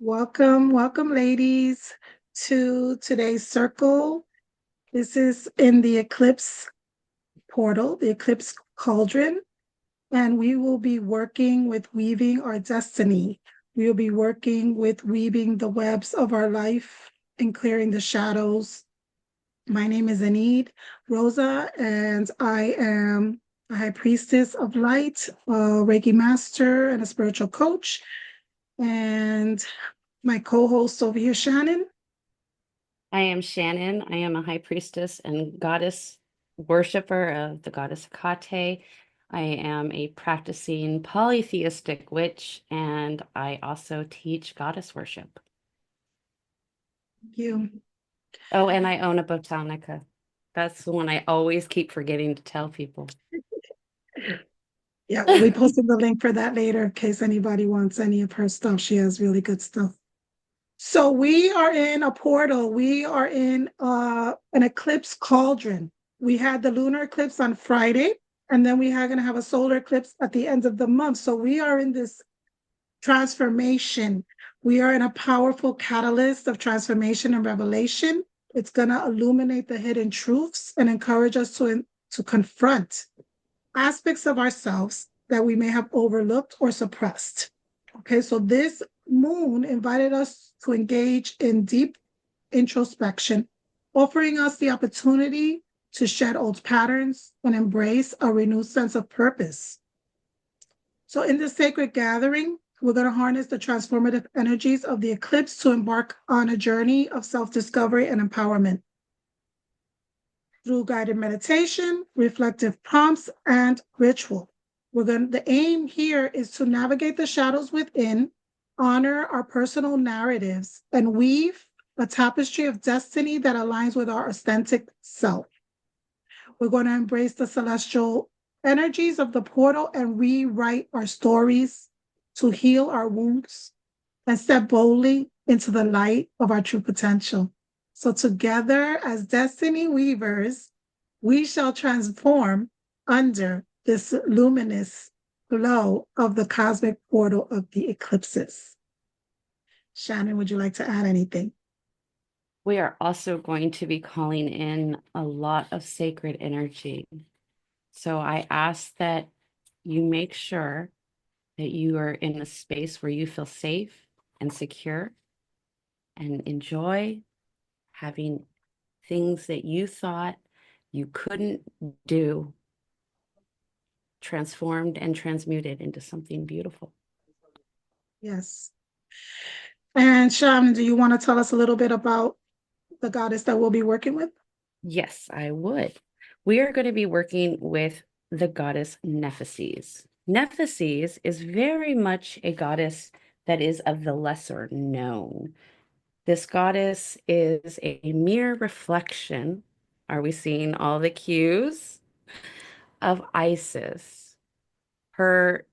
Welcome, welcome, ladies, to today's circle. This is in the Eclipse portal, the Eclipse cauldron, and we will be working with weaving our destiny. We will be working with weaving the webs of our life and clearing the shadows. My name is Anid Rosa, and I am a high priestess of light, a Reiki master, and a spiritual coach. And my co-host over here, Shannon. I am Shannon. I am a high priestess and goddess worshiper of the goddess Hecate. I am a practicing polytheistic witch, and I also teach goddess worship. You. Oh, and I own a botanica. That's the one I always keep forgetting to tell people. Yeah, we'll be posting the link for that later in case anybody wants any of her stuff. She has really good stuff. So we are in a portal. We are in an eclipse cauldron. We had the lunar eclipse on Friday, and then we are going to have a solar eclipse at the end of the month. So we are in this transformation. We are in a powerful catalyst of transformation and revelation. It's going to illuminate the hidden truths and encourage us to confront aspects of ourselves that we may have overlooked or suppressed. Okay, so this moon invited us to engage in deep introspection, offering us the opportunity to shed old patterns and embrace a renewed sense of purpose. So, in this sacred gathering, we're going to harness the transformative energies of the eclipse to embark on a journey of self discovery and empowerment through guided meditation, reflective prompts, and ritual. The aim here is to navigate the shadows within, honor our personal narratives, and weave a tapestry of destiny that aligns with our authentic self. We're going to embrace the celestial energies of the portal and rewrite our stories to heal our wounds and step boldly into the light of our true potential. So, together as destiny weavers, we shall transform under this luminous glow of the cosmic portal of the eclipses. Shannon, would you like to add anything? We are also going to be calling in a lot of sacred energy. So I ask that you make sure that you are in a space where you feel safe and secure and enjoy having things that you thought you couldn't do transformed and transmuted into something beautiful. Yes. And Shannon, do you want to tell us a little bit about the goddess that we'll be working with? Yes, I would. We are going to be working with the goddess Nephthys. Nephthys is very much a goddess that is of the lesser known. This goddess is a mere reflection. Are we seeing all the cues of Isis? Her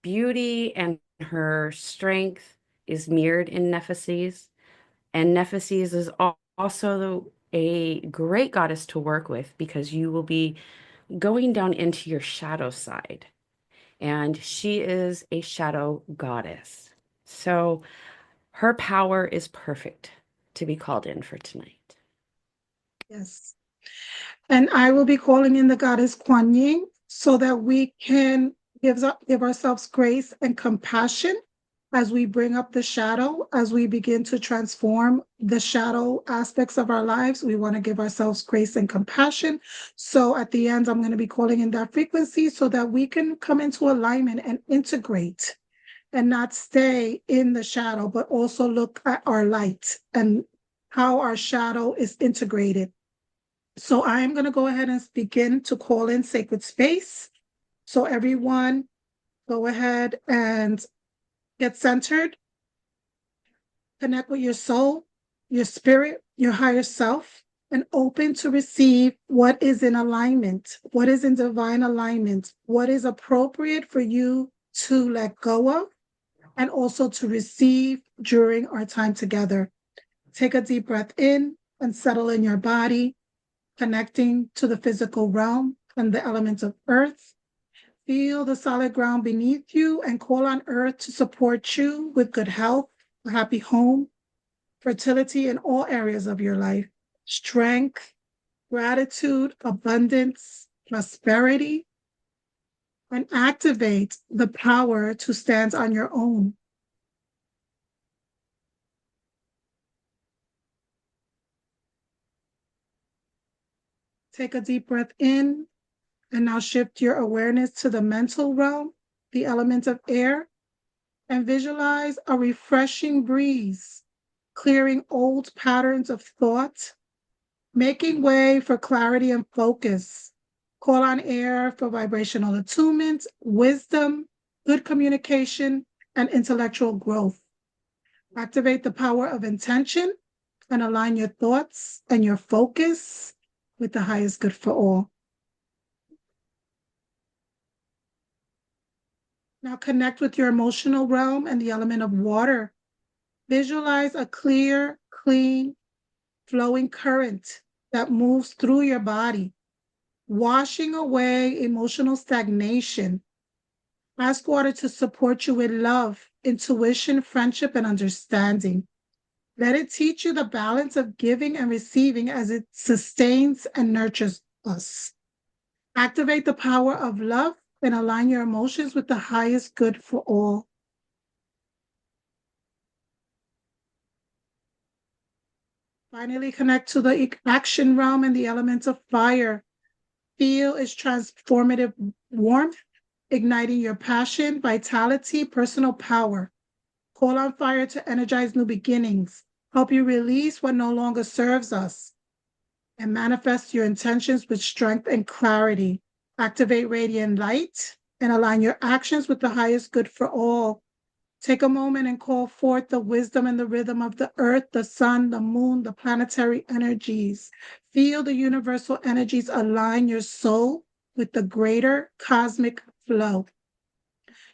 beauty and her strength is mirrored in Nephthys, and Nephthys is also a great goddess to work with because you will be going down into your shadow side, and she is a shadow goddess. So her power is perfect to be called in for tonight. Yes. And I will be calling in the goddess Quan Yin so that we can give ourselves grace and compassion as we bring up the shadow, as we begin to transform the shadow aspects of our lives. We want to give ourselves grace and compassion. So at the end, I'm going to be calling in that frequency so that we can come into alignment and integrate and not stay in the shadow, but also look at our light and how our shadow is integrated. So I'm going to go ahead and begin to call in sacred space. So everyone, go ahead and get centered, connect with your soul, your spirit, your higher self, and open to receive what is in alignment, what is in divine alignment, what is appropriate for you to let go of, and also to receive during our time together. Take a deep breath in and settle in your body, connecting to the physical realm and the elements of earth. Feel the solid ground beneath you and call on earth to support you with good health, a happy home, fertility in all areas of your life, strength, gratitude, abundance, prosperity, and activate the power to stand on your own. Take a deep breath in, and now shift your awareness to the mental realm, the element of air, and visualize a refreshing breeze, clearing old patterns of thought, making way for clarity and focus. Call on air for vibrational attunement, wisdom, good communication, and intellectual growth. Activate the power of intention and align your thoughts and your focus with the highest good for all. Now connect with your emotional realm and the element of water. Visualize a clear, clean, flowing current that moves through your body, washing away emotional stagnation. Ask water to support you with love, intuition, friendship, and understanding. Let it teach you the balance of giving and receiving as it sustains and nurtures us. Activate the power of love and align your emotions with the highest good for all. Finally, connect to the action realm and the elements of fire. Feel its transformative warmth, igniting your passion, vitality, personal power. Call on fire to energize new beginnings, help you release what no longer serves us, and manifest your intentions with strength and clarity. Activate radiant light and align your actions with the highest good for all. Take a moment and call forth the wisdom and the rhythm of the earth, the sun, the moon, the planetary energies. Feel the universal energies align your soul with the greater cosmic flow.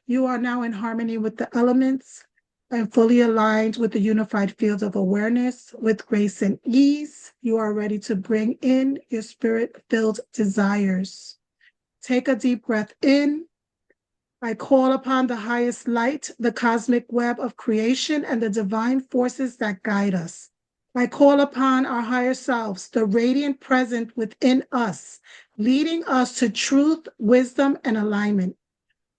You are now in harmony with the elements and fully aligned with the unified field of awareness. With grace and ease, you are ready to bring in your spirit-filled desires. Take a deep breath in. I call upon the highest light, the cosmic web of creation, and the divine forces that guide us. I call upon our higher selves, the radiant present within us, leading us to truth, wisdom, and alignment.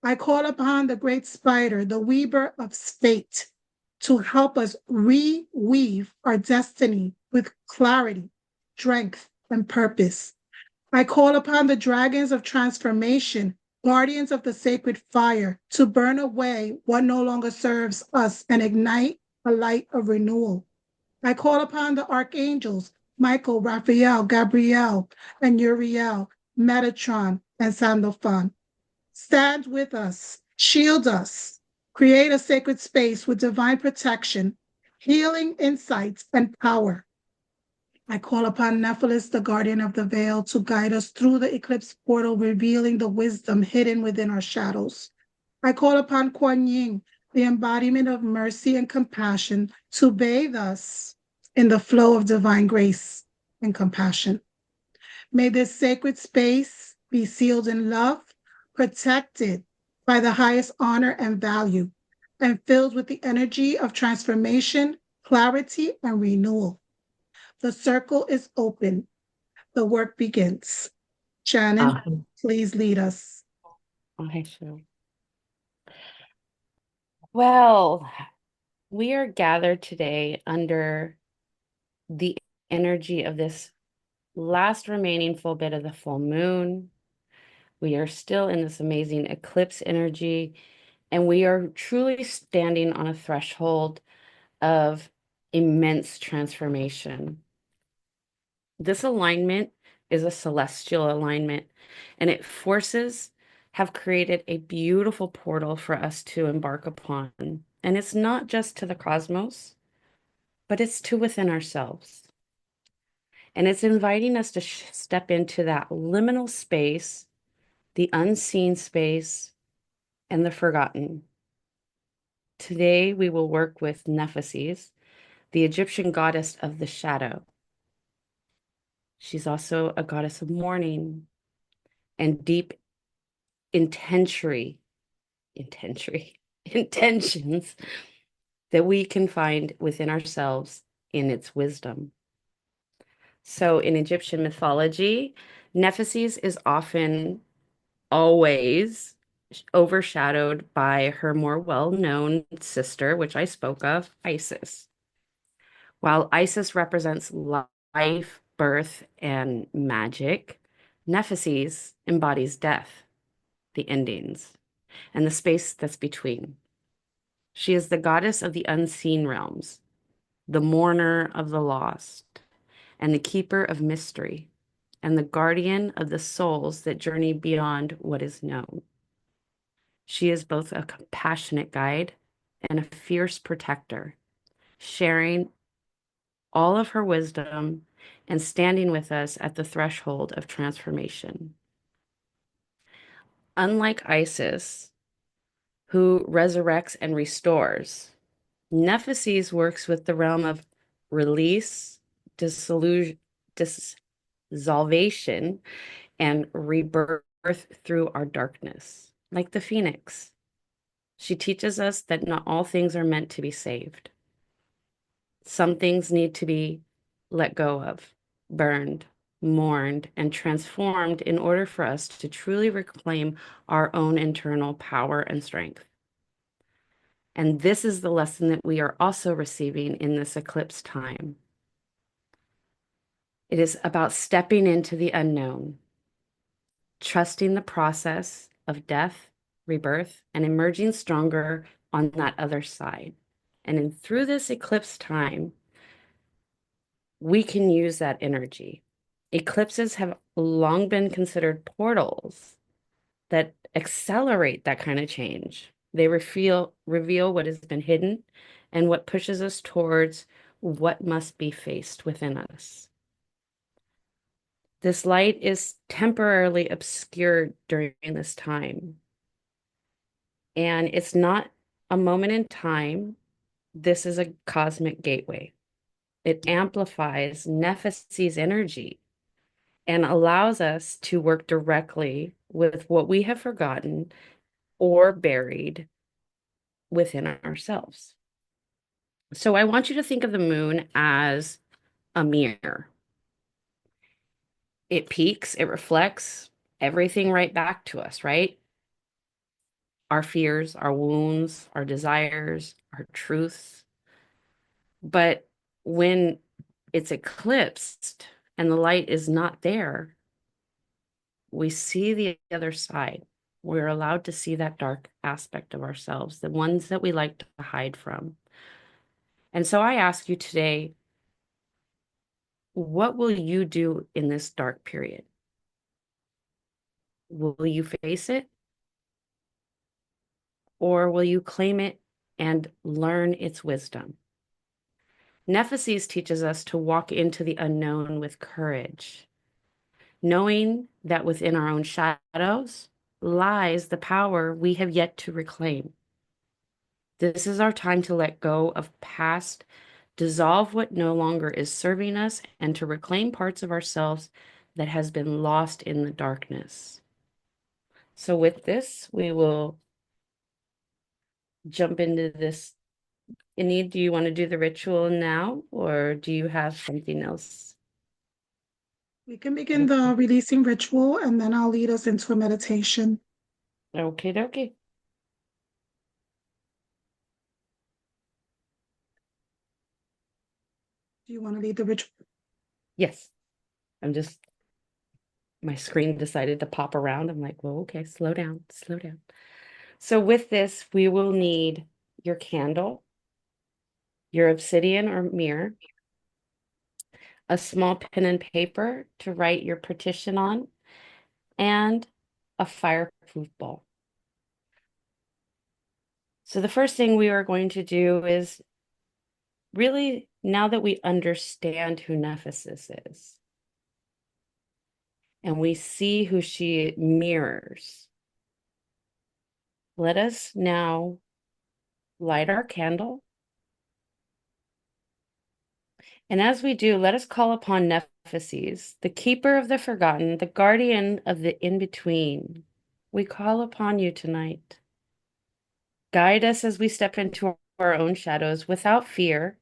I call upon the great spider, the weaver of fate, to help us reweave our destiny with clarity, strength, and purpose. I call upon the dragons of transformation, guardians of the sacred fire, to burn away what no longer serves us and ignite a light of renewal. I call upon the archangels, Michael, Raphael, Gabriel, and Uriel, Metatron, and Sandalphon. Stand with us, shield us, create a sacred space with divine protection, healing insights, and power. I call upon Nephthys, the guardian of the veil, to guide us through the eclipse portal, revealing the wisdom hidden within our shadows. I call upon Quan Yin, the embodiment of mercy and compassion, to bathe us in the flow of divine grace and compassion. May this sacred space be sealed in love, protected by the highest honor and value, and filled with the energy of transformation, clarity, and renewal. The circle is open. The work begins. Shannon, please lead us. Okay, sure. Well, we are gathered today under the energy of this last remaining full bit of the full moon. We are still in this amazing eclipse energy, and we are truly standing on a threshold of immense transformation. This alignment is a celestial alignment, and it forces have created a beautiful portal for us to embark upon. And it's not just to the cosmos, but it's to within ourselves. And it's inviting us to step into that liminal space, the unseen space, and the forgotten. Today, we will work with Nephthys, the Egyptian goddess of the shadow. She's also a goddess of mourning and deep intentions. that we can find within ourselves in its wisdom. So in Egyptian mythology, Nephthys is often always overshadowed by her more well-known sister, which I spoke of, Isis. While Isis represents life, birth, and magic, Nephthys embodies death, the endings, and the space that's between. She is the goddess of the unseen realms, the mourner of the lost, and the keeper of mystery, and the guardian of the souls that journey beyond what is known. She is both a compassionate guide and a fierce protector, sharing all of her wisdom and standing with us at the threshold of transformation. Unlike Isis, who resurrects and restores, Nephthys works with the realm of release, dissolution, dissolvation, and rebirth through our darkness, like the phoenix. She teaches us that not all things are meant to be saved. Some things need to be let go of, burned, mourned, and transformed in order for us to truly reclaim our own internal power and strength. And this is the lesson that we are also receiving in this eclipse time. It is about stepping into the unknown, trusting the process of death, rebirth, and emerging stronger on that other side. And through this eclipse time, we can use that energy. Eclipses have long been considered portals that accelerate that kind of change. They reveal what has been hidden and what pushes us towards what must be faced within us. This light is temporarily obscured during this time. And it's not a moment in time. This is a cosmic gateway. It amplifies Nephthys' energy and allows us to work directly with what we have forgotten or buried within ourselves. So I want you to think of the moon as a mirror. It peaks, it reflects everything right back to us, right? Our fears, our wounds, our desires, our truths. But when it's eclipsed and the light is not there, we see the other side. We're allowed to see that dark aspect of ourselves, the ones that we like to hide from. And so I ask you today, what will you do in this dark period? Will you face it? Or will you claim it and learn its wisdom? Nephthys teaches us to walk into the unknown with courage, knowing that within our own shadows lies the power we have yet to reclaim. This is our time to let go of past, dissolve what no longer is serving us, and to reclaim parts of ourselves that has been lost in the darkness. So with this, we will jump into this. Annie, do you want to do the ritual now, or do you have something else? We can begin the releasing ritual and then I'll lead us into a meditation. Okay, okay. Do you want to lead the ritual? Yes, my screen decided to pop around. I'm like, well, okay, slow down, slow down. So with this, we will need your candle, your obsidian or mirror, a small pen and paper to write your petition on, and a fireproof bowl. So the first thing we are going to do is really, now that we understand who Nephthys is, and we see who she mirrors, let us now light our candle. And as we do, let us call upon Nephthys, the keeper of the forgotten, the guardian of the in-between. We call upon you tonight. Guide us as we step into our own shadows without fear,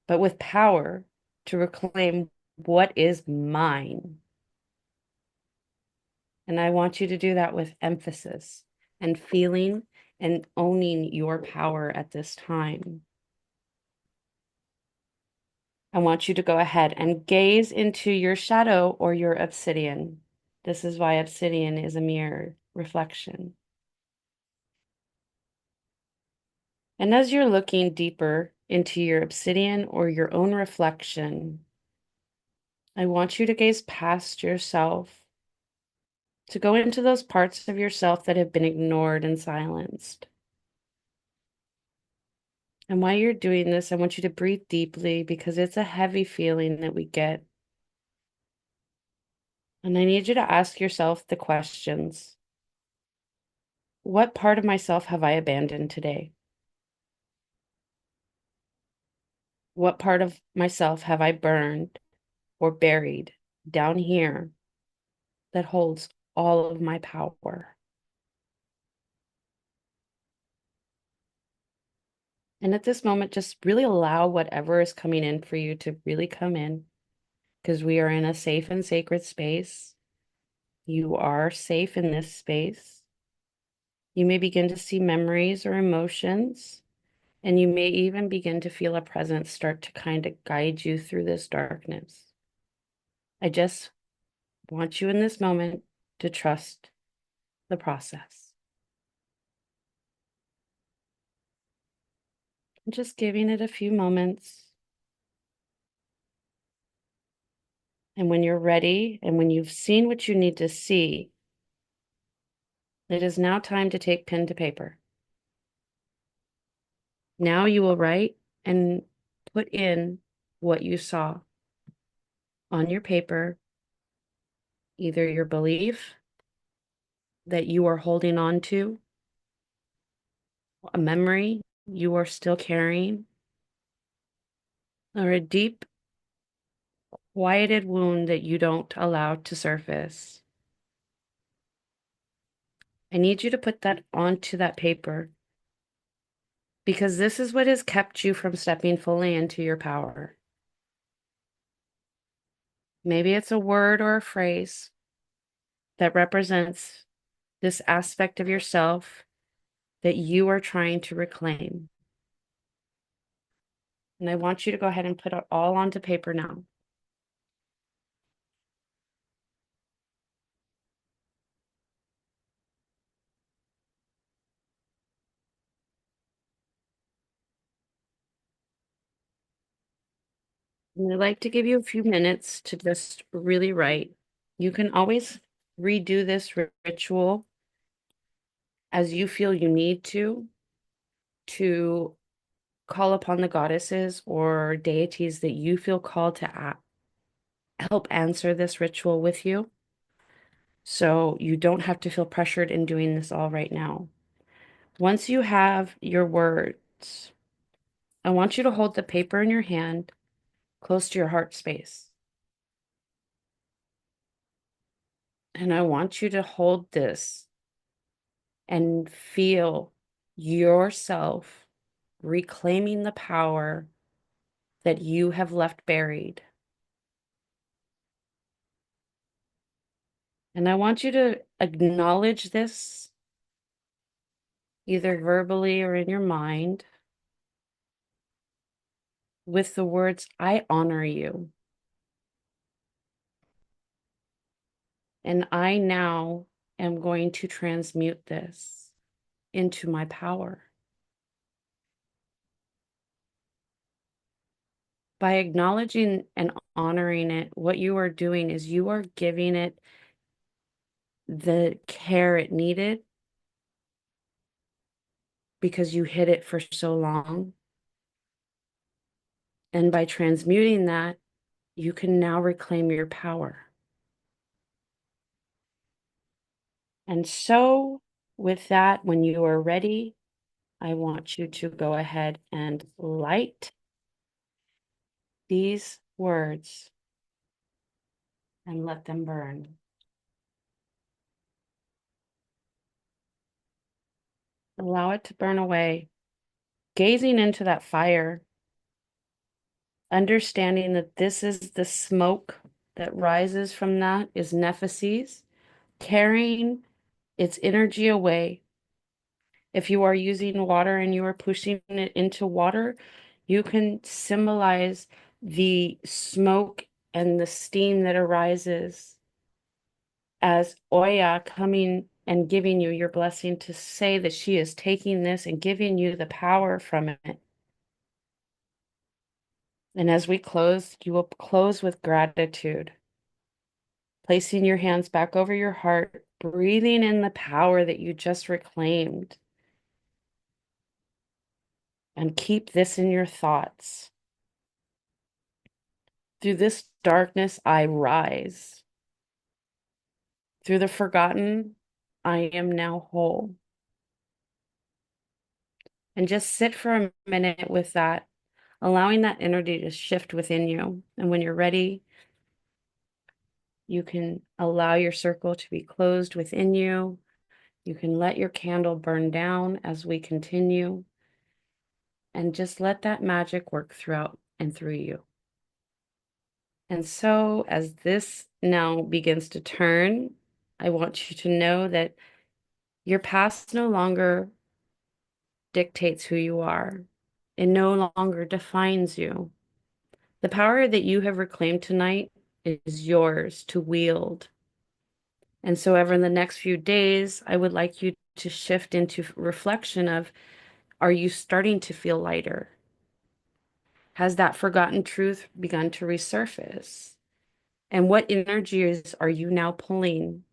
but with power to reclaim what is mine. And I want you to do that with emphasis and feeling and owning your power at this time. I want you to go ahead and gaze into your shadow or your obsidian. This is why obsidian is a mirror reflection. And as you're looking deeper into your obsidian or your own reflection, I want you to gaze past yourself, to go into those parts of yourself that have been ignored and silenced. And while you're doing this, I want you to breathe deeply because it's a heavy feeling that we get. And I need you to ask yourself the questions. What part of myself have I abandoned today? What part of myself have I burned or buried down here that holds all of my power? And at this moment, just really allow whatever is coming in for you to really come in, because we are in a safe and sacred space. You are safe in this space. You may begin to see memories or emotions, and you may even begin to feel a presence start to kind of guide you through this darkness. I just want you in this moment to trust the process. Just giving it a few moments. And when you're ready and when you've seen what you need to see, it is now time to take pen to paper. Now you will write and put in what you saw on your paper, either your belief that you are holding on to, a memory you are still carrying, or a deep, quieted wound that you don't allow to surface. I need you to put that onto that paper because this is what has kept you from stepping fully into your power. Maybe it's a word or a phrase that represents this aspect of yourself that you are trying to reclaim. And I want you to go ahead and put it all onto paper now. And I'd like to give you a few minutes to just really write. You can always redo this ritual as you feel you need to call upon the goddesses or deities that you feel called to help answer this ritual with you. So you don't have to feel pressured in doing this all right now. Once you have your words, I want you to hold the paper in your hand close to your heart space. And I want you to hold this and feel yourself reclaiming the power that you have left buried. And I want you to acknowledge this either verbally or in your mind with the words, I honor you. And I now am going to transmute this into my power. By acknowledging and honoring it, what you are doing is you are giving it the care it needed because you hid it for so long. And by transmuting that, you can now reclaim your power. And so, with that, when you are ready, I want you to go ahead and light these words and let them burn. Allow it to burn away. gazing into that fire, understanding that this is the smoke that rises from that is Nephthys, carrying its energy away. If you are using water and you are pushing it into water, you can symbolize the smoke and the steam that arises as Oya coming and giving you your blessing to say that she is taking this and giving you the power from it. And as we close, you will close with gratitude, placing your hands back over your heart, breathing in the power that you just reclaimed. And keep this in your thoughts. Through this darkness, I rise. Through the forgotten, I am now whole. And just sit for a minute with that, allowing that energy to shift within you. And when you're ready, you can allow your circle to be closed within you. You can let your candle burn down as we continue. And just let that magic work throughout and through you. And so, as this now begins to turn, I want you to know that your past no longer dictates who you are. It no longer defines you. The power that you have reclaimed tonight is yours to wield. And so, ever in the next few days, I would like you to shift into reflection of, are you starting to feel lighter? Has that forgotten truth begun to resurface? And what energies are you now pulling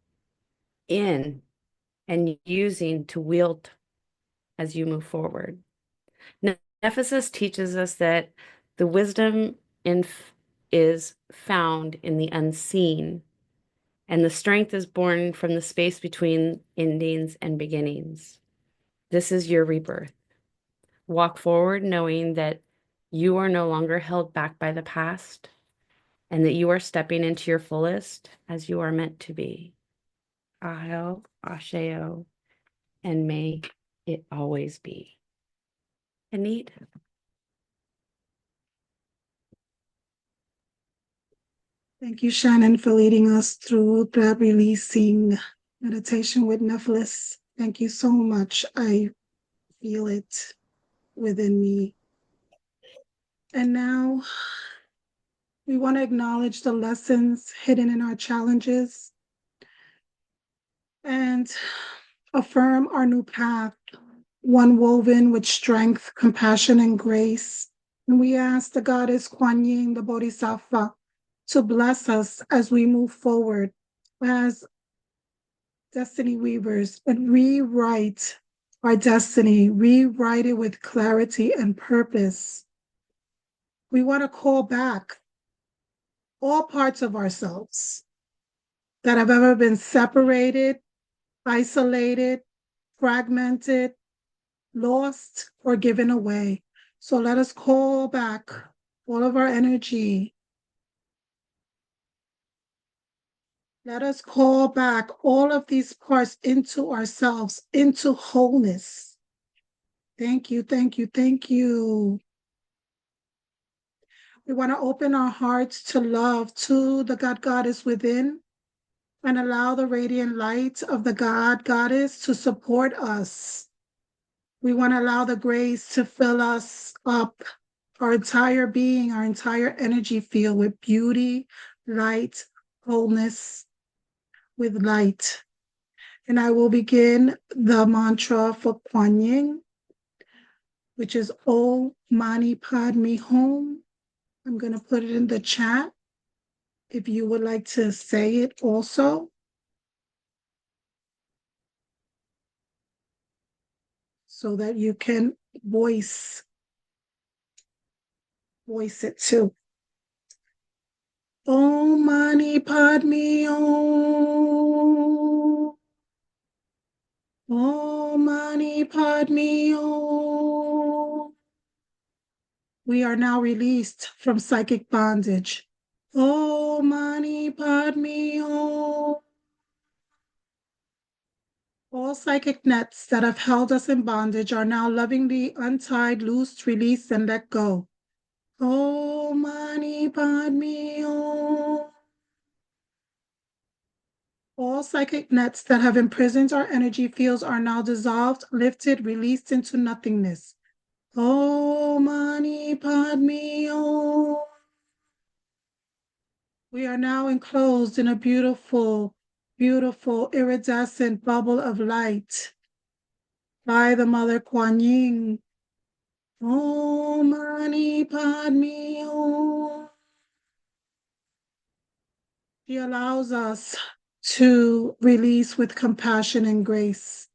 in and using to wield as you move forward? Nephthys teaches us that the wisdom is found in the unseen, and the strength is born from the space between endings and beginnings. This is your rebirth. Walk forward knowing that you are no longer held back by the past and that you are stepping into your fullest as you are meant to be. Ahel, Asheo, and may it always be. Anit? Thank you, Shannon, for leading us through the releasing meditation with Nephthys. Thank you so much. I feel it within me. And now we want to acknowledge the lessons hidden in our challenges and affirm our new path, one woven with strength, compassion, and grace. And we ask the goddess Quan Yin, the Bodhisattva, to bless us as we move forward as destiny weavers and rewrite our destiny, rewrite it with clarity and purpose. We want to call back all parts of ourselves that have ever been separated, isolated, fragmented, lost, or given away. So let us call back all of our energy. Let us call back all of these parts into ourselves, into wholeness. Thank you, thank you, thank you. We want to open our hearts to love, to the God Goddess within, and allow the radiant light of the God Goddess to support us. We want to allow the grace to fill us up, our entire being, our entire energy field with beauty, light, wholeness, with light. And I will begin the mantra for Quan Yin, which is Om Mani Padme Hum. I'm going to put it in the chat if you would like to say it also. So that you can voice it too. Om Mani Padme Om. Om Mani Padme Om. We are now released from psychic bondage. Om Mani Padme Om. All psychic nets that have held us in bondage are now lovingly untied, loosed, released, and let go. Om Mani Padme Om. All psychic nets that have imprisoned our energy fields are now dissolved, lifted, released into nothingness. Om Mani Padme Om. We are now enclosed in a beautiful, beautiful iridescent bubble of light by the Mother Quan Yin. Om Mani Padme Om. She allows us to release with compassion and grace.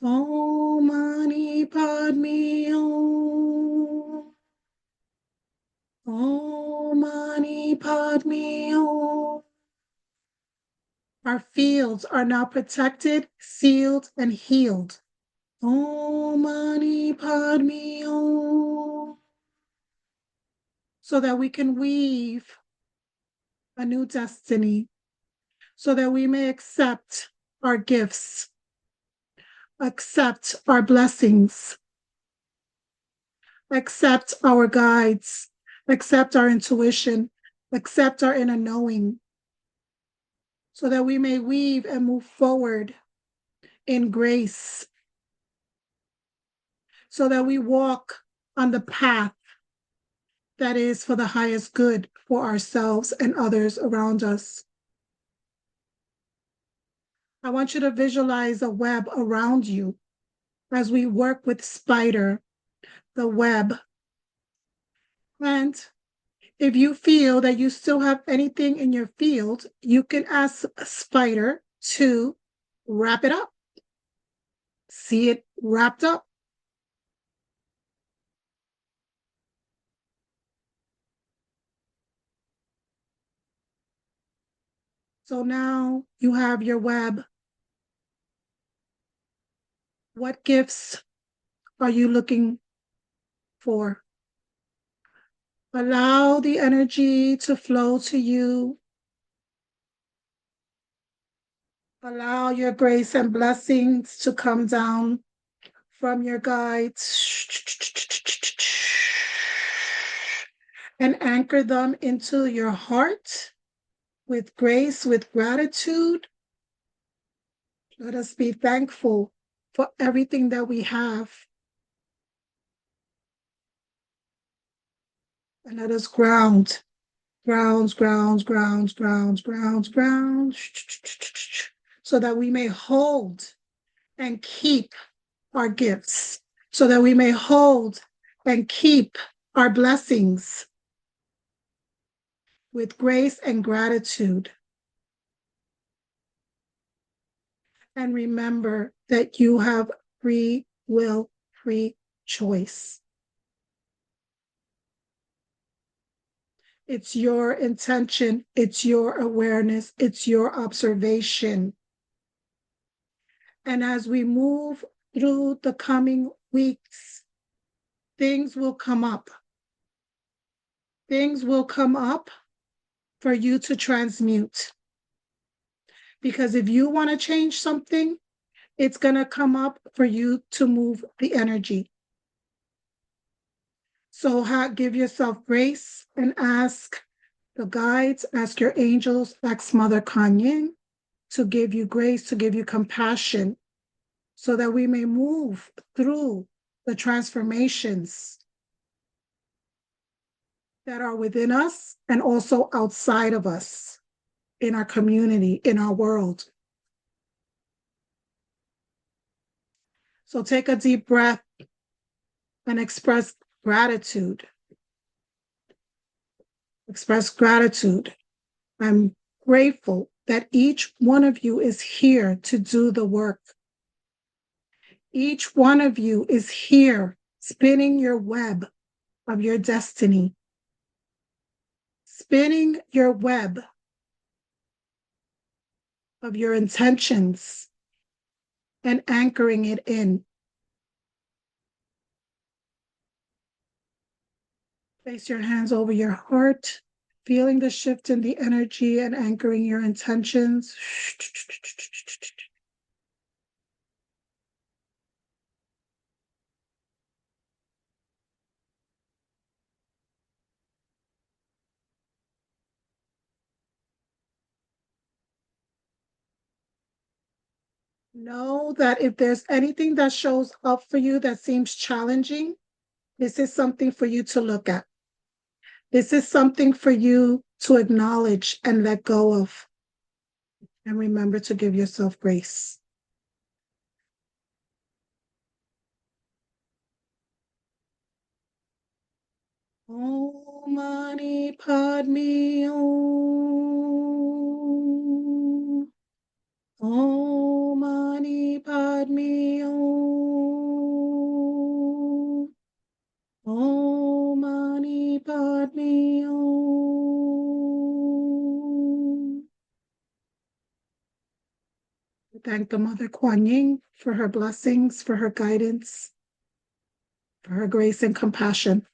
Om Mani Padme Om. Om Mani Padme Om. Our fields are now protected, sealed, and healed. Om Mani Padme Om. So that we can weave a new destiny, so that we may accept our gifts, accept our blessings, accept our guides, accept our intuition, accept our inner knowing, so that we may weave and move forward in grace, so that we walk on the path that is for the highest good for ourselves and others around us. I want you to visualize a web around you as we work with Spider, the web. And if you feel that you still have anything in your field, you can ask Spider to wrap it up. See it wrapped up. So now you have your web. What gifts are you looking for? Allow the energy to flow to you. Allow your grace and blessings to come down from your guides and anchor them into your heart with grace, with gratitude. Let us be thankful for everything that we have. And let us ground, so that we may hold and keep our gifts, so that we may hold and keep our blessings with grace and gratitude. And remember that you have free will, free choice. It's your intention, it's your awareness, it's your observation. And as we move through the coming weeks, things will come up. Things will come up for you to transmute. Because if you want to change something, it's going to come up for you to move the energy. So give yourself grace and ask the guides, ask your angels, ask Mother Quan Yin to give you grace, to give you compassion, so that we may move through the transformations that are within us and also outside of us, in our community, in our world. So take a deep breath and express gratitude. Express gratitude. I'm grateful that each one of you is here to do the work. Each one of you is here spinning your web of your destiny. Spinning your web of your intentions and anchoring it in. Place your hands over your heart, feeling the shift in the energy and anchoring your intentions. Know that if there's anything that shows up for you that seems challenging, this is something for you to look at. This is something for you to acknowledge and let go of. And remember to give yourself grace. Om Mani Padme Om. Om Mani Padme Om. Om Mani Padme Om. Thank the Mother Quan Yin for her blessings, for her guidance, for her grace and compassion.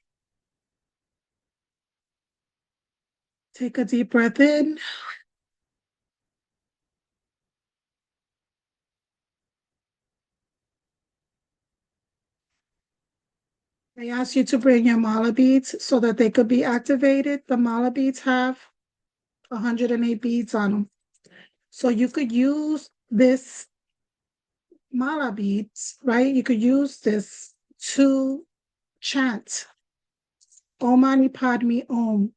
Take a deep breath in. I ask you to bring your mala beads so that they could be activated. The mala beads have 108 beads on them. So you could use this mala beads, right? You could use this to chant Om Mani Padme Om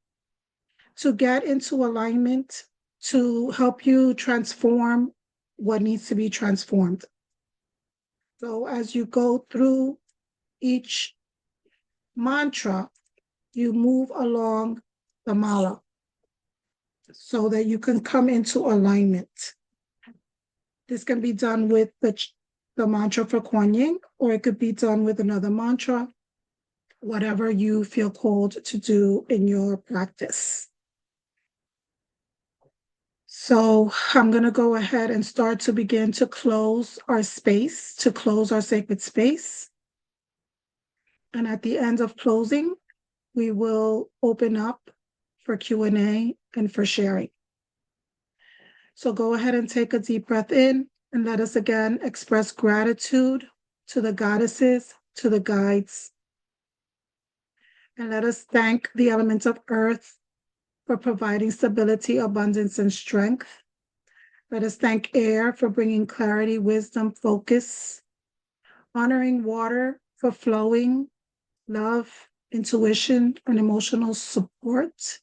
to get into alignment, to help you transform what needs to be transformed. So as you go through each mantra, you move along the mala so that you can come into alignment. This can be done with the mantra for Quan Yin, or it could be done with another mantra, whatever you feel called to do in your practice. So I'm going to go ahead and start to begin to close our space, to close our sacred space. And at the end of closing, we will open up for Q&A and for sharing. So go ahead and take a deep breath in and let us again express gratitude to the goddesses, to the guides. And let us thank the elements of earth for providing stability, abundance, and strength. Let us thank air for bringing clarity, wisdom, focus. Honoring water for flowing, love, intuition, and emotional support.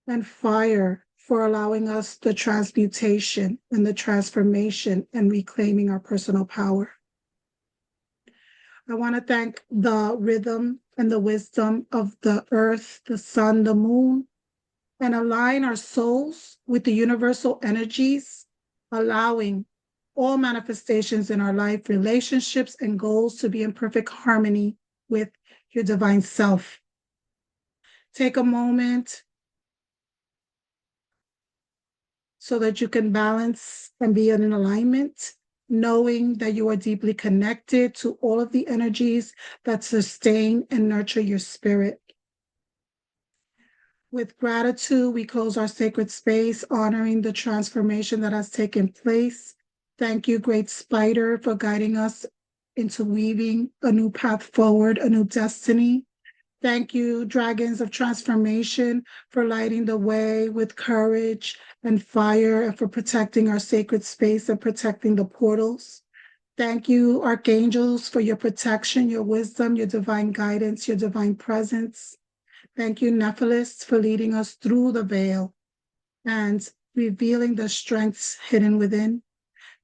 And fire for allowing us the transmutation and the transformation and reclaiming our personal power. I want to thank the rhythm and the wisdom of the earth, the sun, the moon, and align our souls with the universal energies, allowing all manifestations in our life, relationships, and goals to be in perfect harmony with your divine self. Take a moment so that you can balance and be in alignment, knowing that you are deeply connected to all of the energies that sustain and nurture your spirit. With gratitude, we close our sacred space, honoring the transformation that has taken place. Thank you, Great Spider, for guiding us into weaving a new path forward, a new destiny. Thank you, Dragons of Transformation, for lighting the way with courage and fire and for protecting our sacred space and protecting the portals. Thank you, Archangels, for your protection, your wisdom, your divine guidance, your divine presence. Thank you, Nephthys, for leading us through the veil and revealing the strengths hidden within.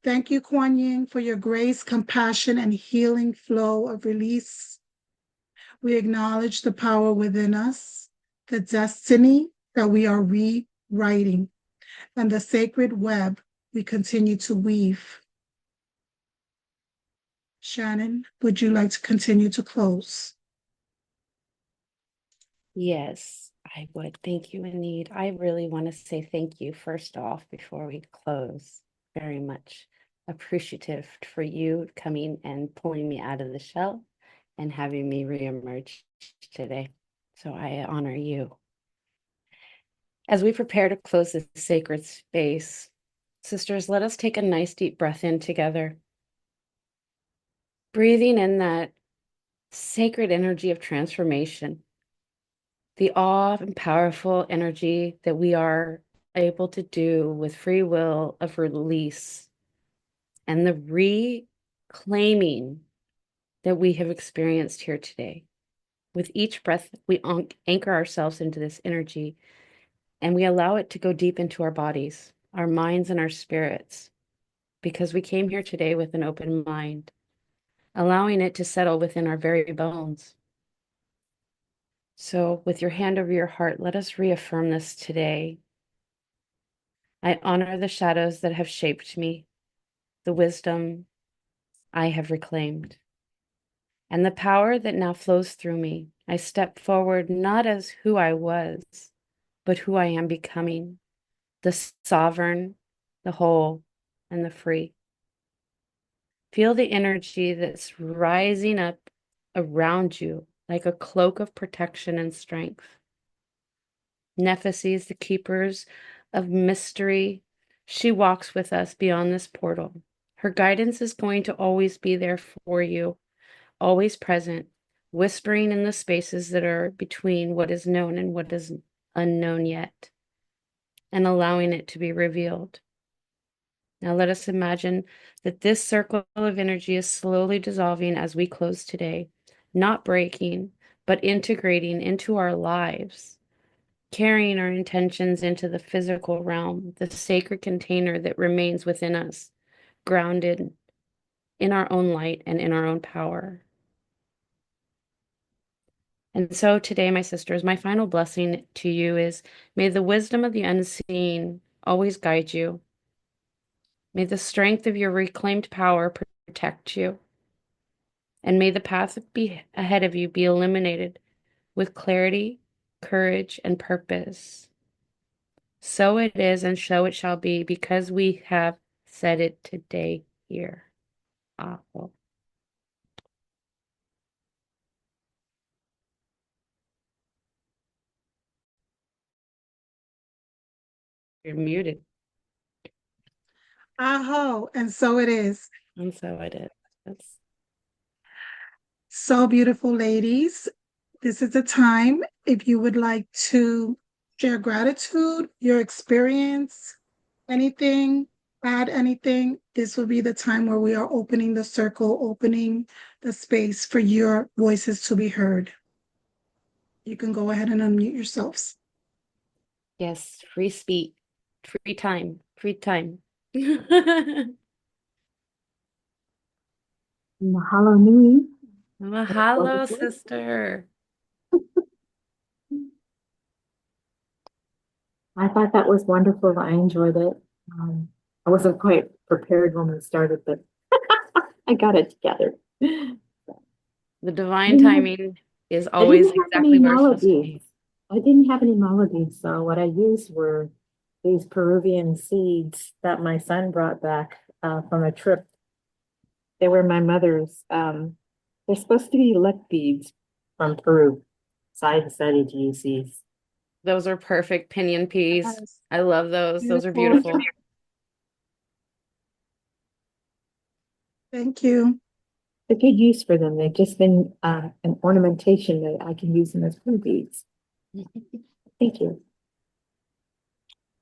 Thank you, Quan Yin, for your grace, compassion, and healing flow of release. We acknowledge the power within us, the destiny that we are rewriting, and the sacred web we continue to weave. Shannon, would you like to continue to close? Yes, I would. Thank you, Anid. I really want to say thank you first off before we close. Very much appreciative for you coming and pulling me out of the shell and having me reemerge today. So I honor you. As we prepare to close this sacred space, sisters, let us take a nice deep breath in together. Breathing in that sacred energy of transformation, the awe and powerful energy that we are able to do with free will of release and the reclaiming that we have experienced here today. With each breath, we anchor ourselves into this energy and we allow it to go deep into our bodies, our minds, and our spirits, because we came here today with an open mind, allowing it to settle within our very bones. So, with your hand over your heart, let us reaffirm this today. I honor the shadows that have shaped me, the wisdom I have reclaimed, and the power that now flows through me. I step forward not as who I was, but who I am becoming, the sovereign, the whole, and the free. Feel the energy that's rising up around you like a cloak of protection and strength. Nephthys, the keepers of mystery, she walks with us beyond this portal. Her guidance is going to always be there for you, always present, whispering in the spaces that are between what is known and what is unknown yet, and allowing it to be revealed. Now let us imagine that this circle of energy is slowly dissolving as we close today, not breaking, but integrating into our lives, carrying our intentions into the physical realm, the sacred container that remains within us, grounded in our own light and in our own power. And so today, my sisters, my final blessing to you is, may the wisdom of the unseen always guide you. May the strength of your reclaimed power protect you. And may the path ahead of you be illuminated with clarity, courage, and purpose. So it is, and so it shall be, because we have said it today here. Awful. You're muted. Aho, and so it is. And so it is. That's So beautiful, ladies. This is the time if you would like to share gratitude, your experience, anything, add anything. This will be the time where we are opening the circle, opening the space for your voices to be heard. You can go ahead and unmute yourselves. yes, free speech, free time, free time. Mahalo nui. Mahalo, sister. I thought that was wonderful. I enjoyed it. I wasn't quite prepared when we started, but I got it together. The divine timing is I didn't always have any exactly where it's supposed to melodies. be. I didn't have any melodies, so what I used were these Peruvian seeds that my son brought back from a trip. They were my mother's. They're supposed to be luck beads from Peru. So I decided to use these. Those are perfect pinion peas. Yes. I love those. Those are Beautiful. beautiful. Thank you. A good use for them. They've just been an ornamentation that I can use them as blue beads. Thank you.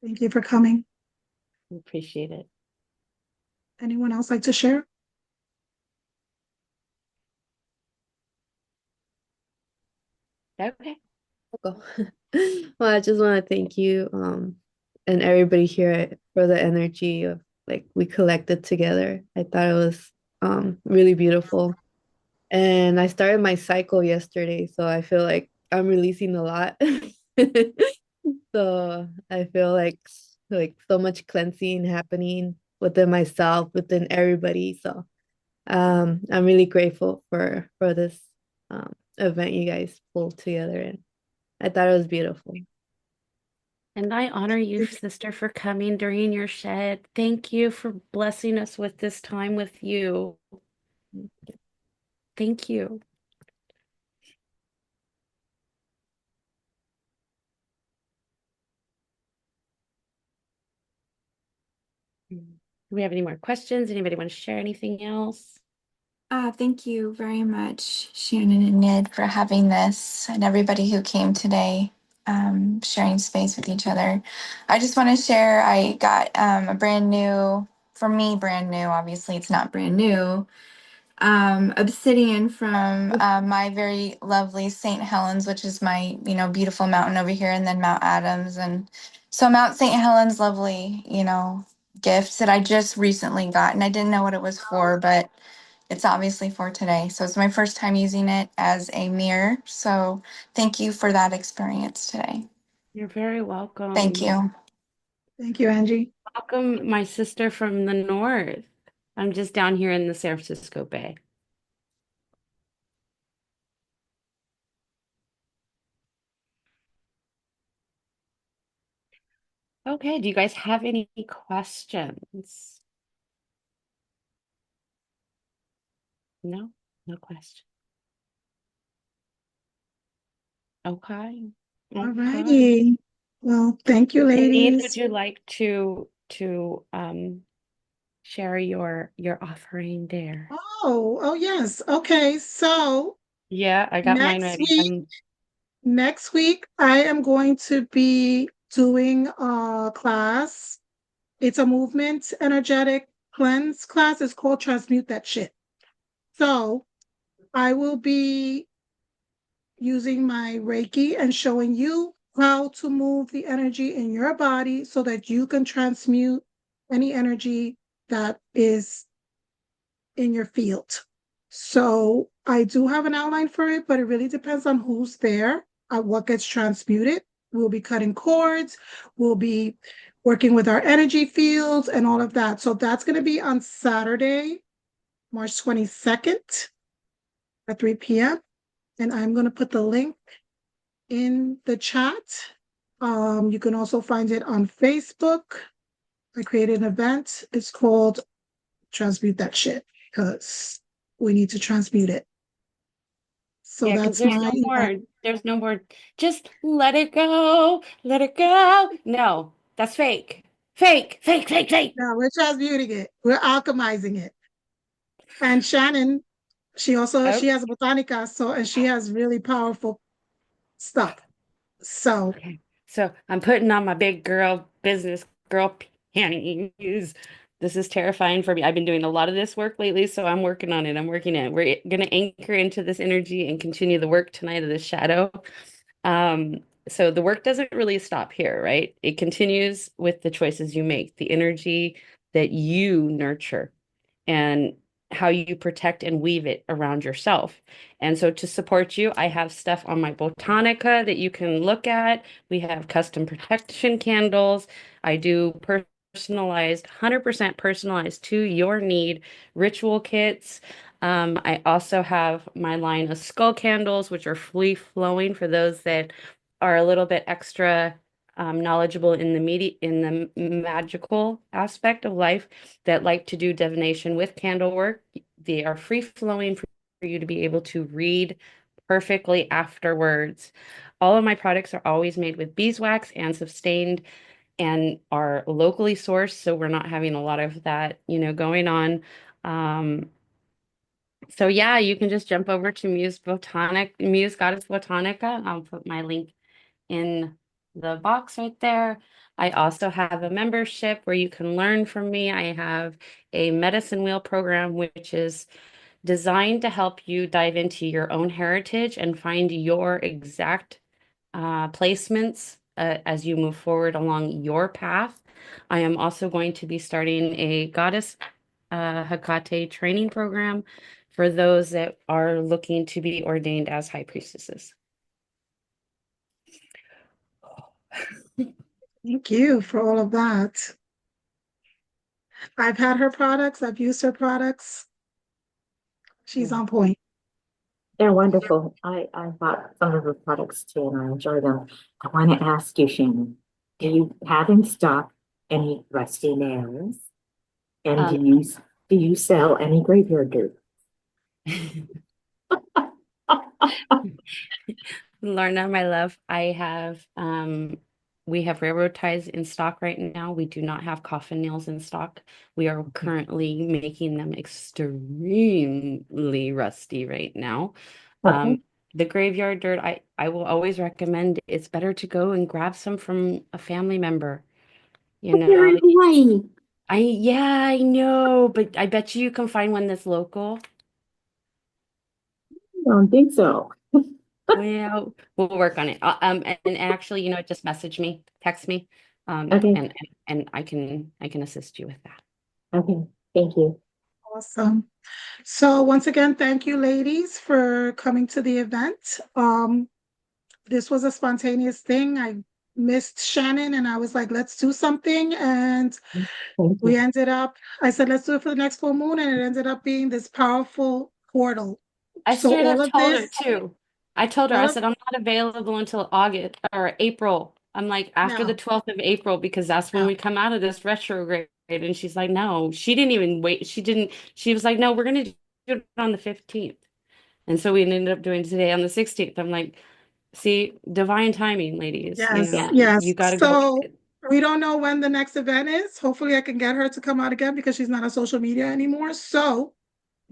Thank you for coming. Appreciate it. Anyone else like to share? Okay. Go. Well, I just want to thank you, and everybody here for the energy of like we collected together. I thought it was really beautiful. And I started my cycle yesterday, so I feel like I'm releasing a lot. So I feel like so much cleansing happening within myself, within everybody. So I'm really grateful for this event you guys pulled together, and I thought it was beautiful. And I honor you, sister, for coming during your shed. Thank you for blessing us with this time with you. Thank you. Do we have any more questions? Anybody want to share anything else? Thank you very much, Shannon and Ned, for having this and everybody who came today, sharing space with each other. I just want to share I got a brand new for me, brand new. Obviously, it's not brand new. Obsidian from my very lovely St. Helens, which is my, beautiful mountain over here, and then Mount Adams. And so Mount St. Helens, lovely, gift that I just recently got, and I didn't know what it was for, but it's obviously for today. So it's my first time using it as a mirror. So thank you for that experience today. You're very Thank welcome. you. Thank you, Angie. Welcome, my sister from the north. I'm just down here in the San Francisco Bay. Okay, do you guys have any questions? No? No question. Okay. All Okay. righty. Well, thank you, Need, ladies. would you like to share your offering there? Oh, yes. Okay. So Yeah, I got mine next ready. week, next week, I am going to be doing a class. It's a movement energetic cleanse class. It's called Transmute That Shit. So I will be using my Reiki and showing you how to move the energy in your body so that you can transmute any energy that is in your field. So I do have an outline for it, but it really depends on who's there, what gets transmuted. We'll be cutting cords, we'll be working with our energy fields and all of that. So that's going to be on Saturday, March 22nd at 3 p.m. And I'm going to put the link in the chat. You can also find it on Facebook. I created an event. It's called Transmute That Shit because we need to transmute it. So Yeah, because that's my event. there's no more, just let it go, let it go. No, that's fake. Fake, fake, fake, fake. Yeah, we're transmuting it. We're alchemizing it. And Shannon, she has a Oh, botanica, and she has really powerful stuff. So okay. So I'm putting on my big girl business girl panties. This is terrifying for me. I've been doing a lot of this work lately, so I'm working on it. I'm working it. We're going to anchor into this energy and continue the work tonight of the shadow. Um, so the work doesn't really stop here, right? It continues with the choices you make, the energy that you nurture, and how you protect and weave it around yourself. And so to support you, I have stuff on my Botanica that you can look at. We have custom protection candles. I do personalized, 100% personalized to your need ritual kits. I also have my line of skull candles, which are free flowing for those that are a little bit extra knowledgeable in the magical aspect of life, that like to do divination with candle work. They are free flowing for you to be able to read perfectly afterwards. All of my products are always made with beeswax and sustained and are locally sourced, so we're not having a lot of that, going on. So yeah, you can just jump over to Muse Goddess Botanica. I'll put my link in the box right there. I also have a membership where you can learn from me. I have a medicine wheel program, which is designed to help you dive into your own heritage and find your exact placements as you move forward along your path. I am also going to be starting a goddess Hecate training program for those that are looking to be ordained as high priestesses. thank you for all of that. I've had her products, I've used her products. She's on point. They're wonderful. I bought some of her products too, and I enjoy them. I want to ask you, Shannon, do you have in stock any rusty nails? And Um, do you sell any graveyard dirt? Lorna, my love, we have railroad ties in stock right now. We do not have coffin nails in stock. We are currently making them extremely rusty right now. Okay. The graveyard dirt, I will always recommend it's better to go and grab some from a family member. You But they're know, in Hawaii. Yeah, I know, but I bet you can find one that's local. I don't think so. Well, we'll work on it. And actually, just message me, text me, Okay, and I can assist you with that. okay, thank you. Awesome. So once again, thank you, ladies, for coming to the event. This was a spontaneous thing. I missed Shannon and I was like, let's do something. And Thank we you. ended up, I said, let's do it for the next full moon. And it ended up being this powerful portal. I So straight all up of told her this, too. I told her, I all of said, I'm not available until August or April. I'm like, after the no, 12th of April, because that's when no. we come out of this retrograde. And she's like, no, she didn't even wait. She was like, no, we're going to do it on the 15th. And so we ended up doing today on the 16th. I'm like, see, divine timing, ladies. Yes, You yes. got to go with So it. we don't know when the next event is. Hopefully I can get her to come out again because she's not on social media anymore. So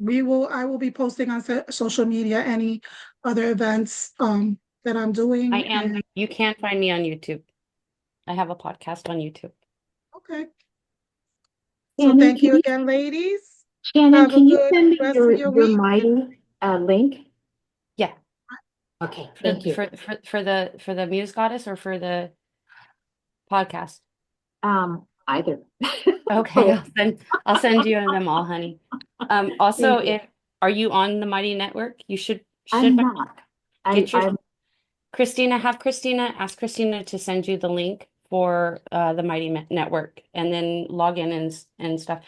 I will be posting on social media any other events that I'm I doing. am. And You can find me on YouTube. I have a podcast on YouTube. okay. So Shannon, thank can you you, again, ladies. Shannon, Have a can you good send me rest of your your week. mighty link? Yeah. Okay, For thank the you. for the Muse Goddess or for the podcast? Either. Okay, Oh, I'll send you them all, honey. Also, thank you. if are you on the Mighty Network? You should I'm not. get your I'm Christina, ask Christina to send you the link for the Mighty Network and then log in and stuff.